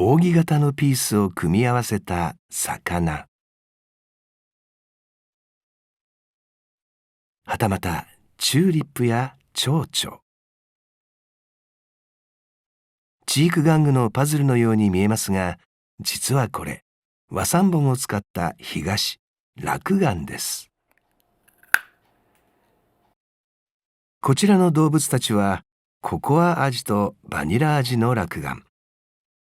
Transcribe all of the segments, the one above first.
扇形のピースを組み合わせた魚、はたまたチューリップや蝶々、チーク玩具のパズルのように見えますが、実はこれ和三盆を使った干菓子、落雁です。こちらの動物たちはココア味とバニラ味の落雁。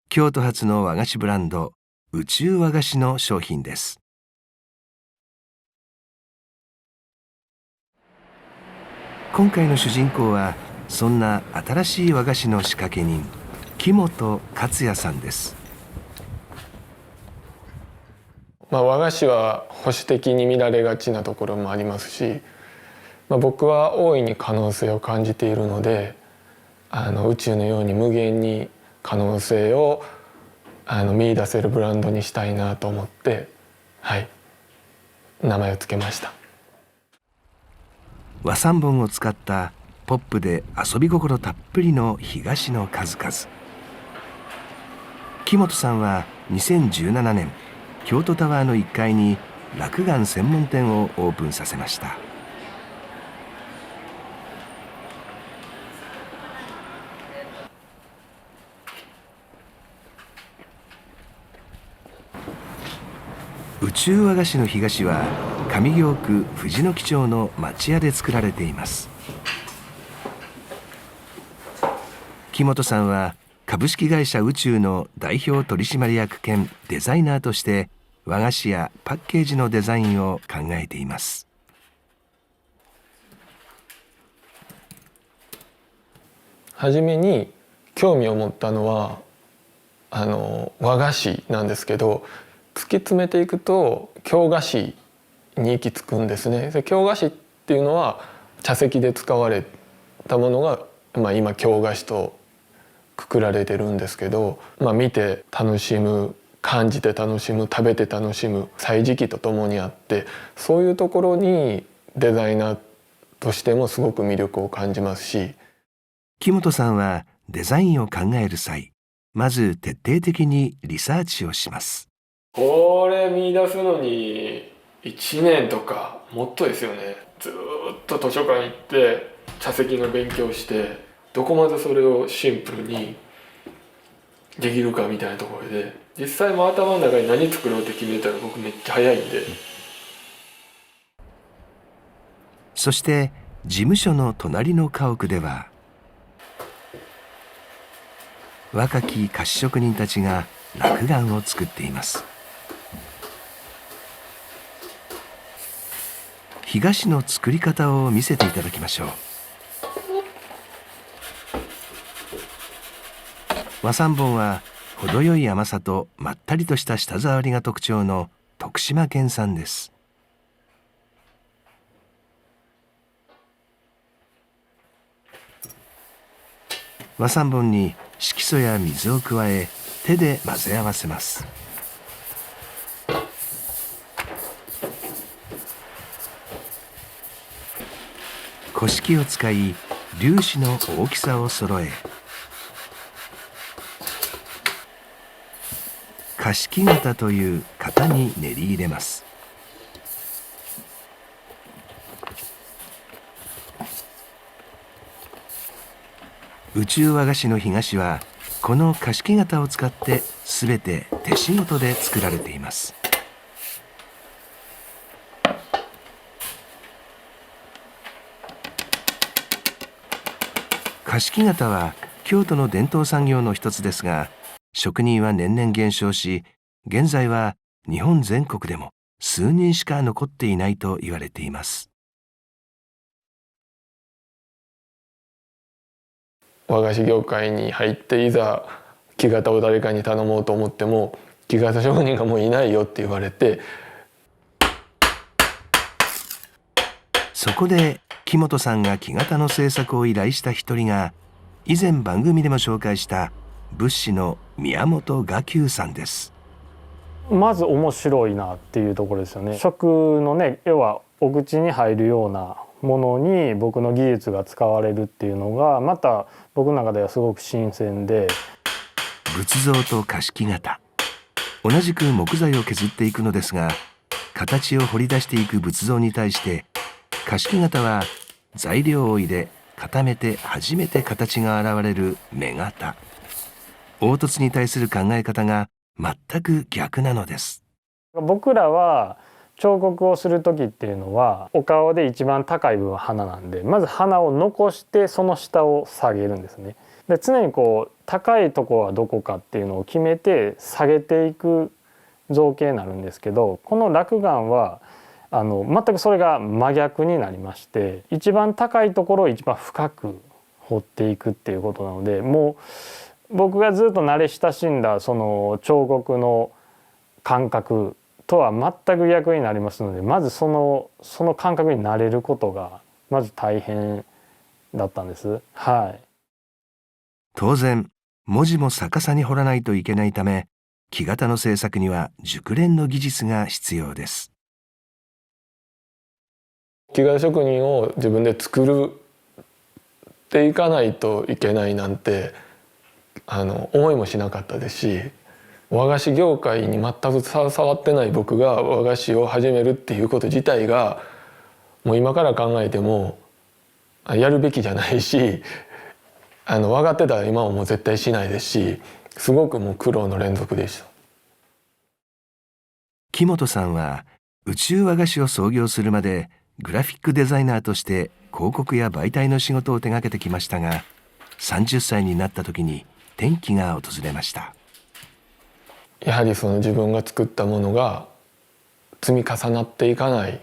京都発の和菓子ブランド宇宙和菓子の商品です。今回の主人公はそんな新しい和菓子の仕掛け人、木本克也さんです。和菓子は保守的に見られがちなところもありますし、僕は大いに可能性を感じているので、宇宙のように無限に可能性を見出せるブランドにしたいなと思って、名前を付けました。和三盆を使ったポップで遊び心たっぷりの干菓子の数々。木本さんは2017年京都タワーの1階に落雁専門店をオープンさせました。宇宙和菓子の干菓子は上京区藤野木町の町屋で作られています。木本さんは株式会社宇宙の代表取締役兼デザイナーとして和菓子やパッケージのデザインを考えています。はじめに興味を持ったのは和菓子なんですけど、突き詰めていくと京菓子に行き着くんですね。で京菓子っていうのは茶席で使われたものが、今京菓子とくくられてるんですけど、見て楽しむ、感じて楽しむ、食べて楽しむ、歳時記とともにあって、そういうところにデザイナーとしてもすごく魅力を感じますし。木本さんはデザインを考える際、まず徹底的にリサーチをします。これ見出すのに1年とかもっとですよね。ずっと図書館行って茶席の勉強して、どこまでそれをシンプルにできるかみたいなところで、実際も頭の中に何作ろうって決めたら僕めっちゃ早いんで。そして事務所の隣の家屋では、若き菓子職人たちが落雁を作っています。干菓子の作り方を見せていただきましょう。和三盆は程よい甘さとまったりとした舌触りが特徴の徳島県産です。和三盆に色素や水を加え手で混ぜ合わせます。こし器を使い粒子の大きさを揃え、菓敷型という型に練り入れます。宇宙和菓子の干菓子はこの菓敷型を使ってすべて手仕事で作られています。菓敷型は京都の伝統産業の一つですが、職人は年々減少し、現在は日本全国でも数人しか残っていないと言われています。和菓子業界に入っていざ木型を誰かに頼もうと思っても、木型職人がもういないよって言われて。そこで木本さんが木型の製作を依頼した一人が、以前番組でも紹介した仏師の宮本雅久さんです。まず面白いなっていうところですよね。食のね、要はお口に入るようなものに僕の技術が使われるっていうのがまた僕の中ではすごく新鮮で。仏像と菓子木型。同じく木材を削っていくのですが、形を彫り出していく仏像に対して菓子木型は材料を入れ固めて初めて形が現れる目型。凹凸に対する考え方が全く逆なのです。僕らは彫刻をする時っていうのは、お顔で一番高い部分は鼻なんで、まず鼻を残してその下を下げるんですね。で常にこう高いところはどこかっていうのを決めて下げていく造形になるんですけど、この落雁は全くそれが真逆になりまして、一番高いところを一番深く彫っていくっていうことなので、もう僕がずっと慣れ親しんだその彫刻の感覚とは全く逆になりますので、まずその感覚に慣れることがまず大変だったんです。はい。当然文字も逆さに彫らないといけないため、木型の製作には熟練の技術が必要です。木型職人を自分で作るっていかないといけないなんて思いもしなかったですし、和菓子業界に全く携わってない僕が和菓子を始めるっていうこと自体がもう今から考えてもやるべきじゃないし、分かってたら今はもう絶対しないですし、すごくもう苦労の連続でした。木本さんは宇宙和菓子を創業するまでグラフィックデザイナーとして広告や媒体の仕事を手掛けてきましたが、30歳になった時に転機が訪れました。やはりその自分が作ったものが積み重なっていかない、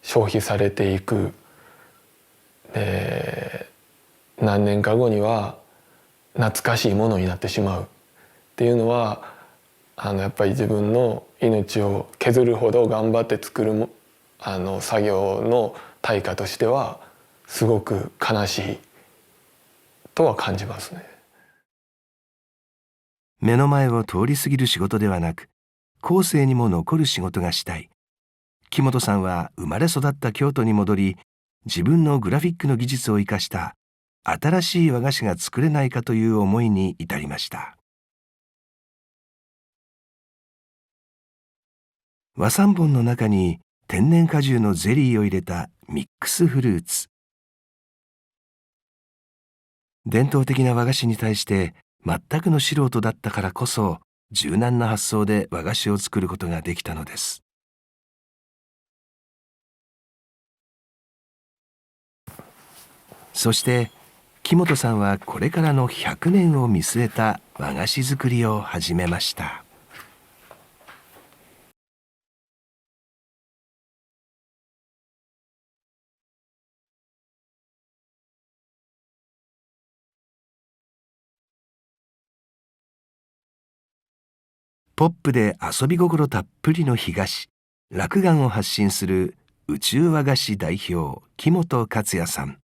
消費されていく、で何年か後には懐かしいものになってしまうっていうのは、やっぱり自分の命を削るほど頑張って作る作業の対価としてはすごく悲しいとは感じますね。目の前を通り過ぎる仕事ではなく、後世にも残る仕事がしたい。木本さんは生まれ育った京都に戻り、自分のグラフィックの技術を生かした新しい和菓子が作れないかという思いに至りました。和三盆の中に天然果汁のゼリーを入れたミックスフルーツ。伝統的な和菓子に対して全くの素人だったからこそ、柔軟な発想で和菓子を作ることができたのです。そして木本さんはこれからの100年を見据えた和菓子作りを始めました。ポップで遊び心たっぷりの干菓子、落雁を発信する宇宙和菓子代表木本克也さん。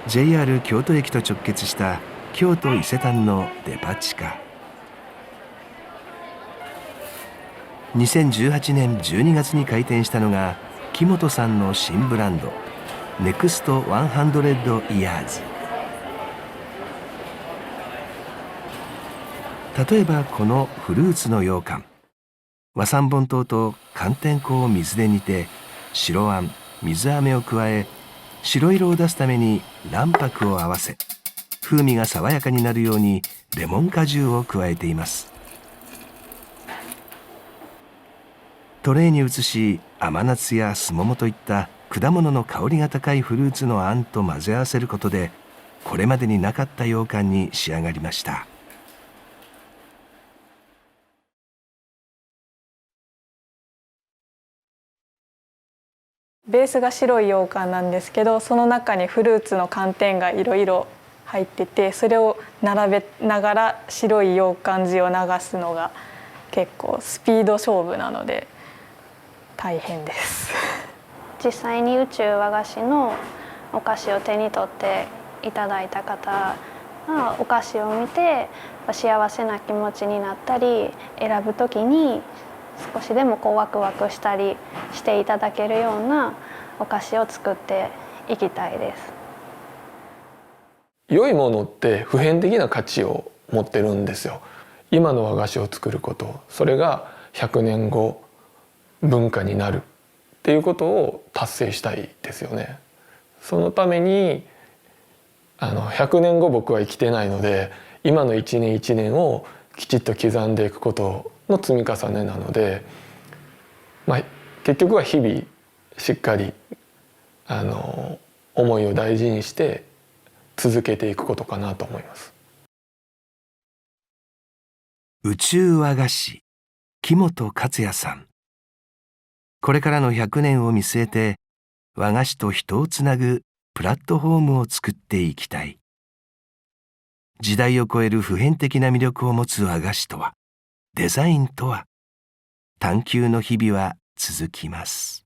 JR 京都駅と直結した京都伊勢丹のデパ地下。2018年12月に開店したのが木本さんの新ブランドネクスト100イヤーズ。例えばこのフルーツの羊羹、和三盆糖と寒天粉を水で煮て白あん、水飴を加え、白色を出すために卵白を合わせ、風味が爽やかになるようにレモン果汁を加えています。トレーに移し、甘夏やすももといった果物の香りが高いフルーツのあんと混ぜ合わせることで、これまでになかった羊羹に仕上がりました。ベースが白い羊羹なんですけど、その中にフルーツの寒天がいろいろ入ってて、それを並べながら白い羊羹汁を流すのが結構スピード勝負なので大変です。実際に宇宙和菓子のお菓子を手に取っていただいた方がお菓子を見て幸せな気持ちになったり、選ぶ時に少しでもワクワクしたりしていただけるようなお菓子を作っていきたいです。良いものって普遍的な価値を持ってるんですよ。今の和菓子を作ること、それが100年後文化になるっていうことを達成したいですよね。そのために100年後僕は生きてないので、今の一年一年をきちっと刻んでいくことの積み重ねなので、結局は日々しっかり思いを大事にして続けていくことかなと思います。宇宙和菓子木本克也さん。これからの100年を見据えて和菓子と人をつなぐプラットフォームを作っていきたい。時代を超える普遍的な魅力を持つ和菓子とは、デザインとは、探求の日々は続きます。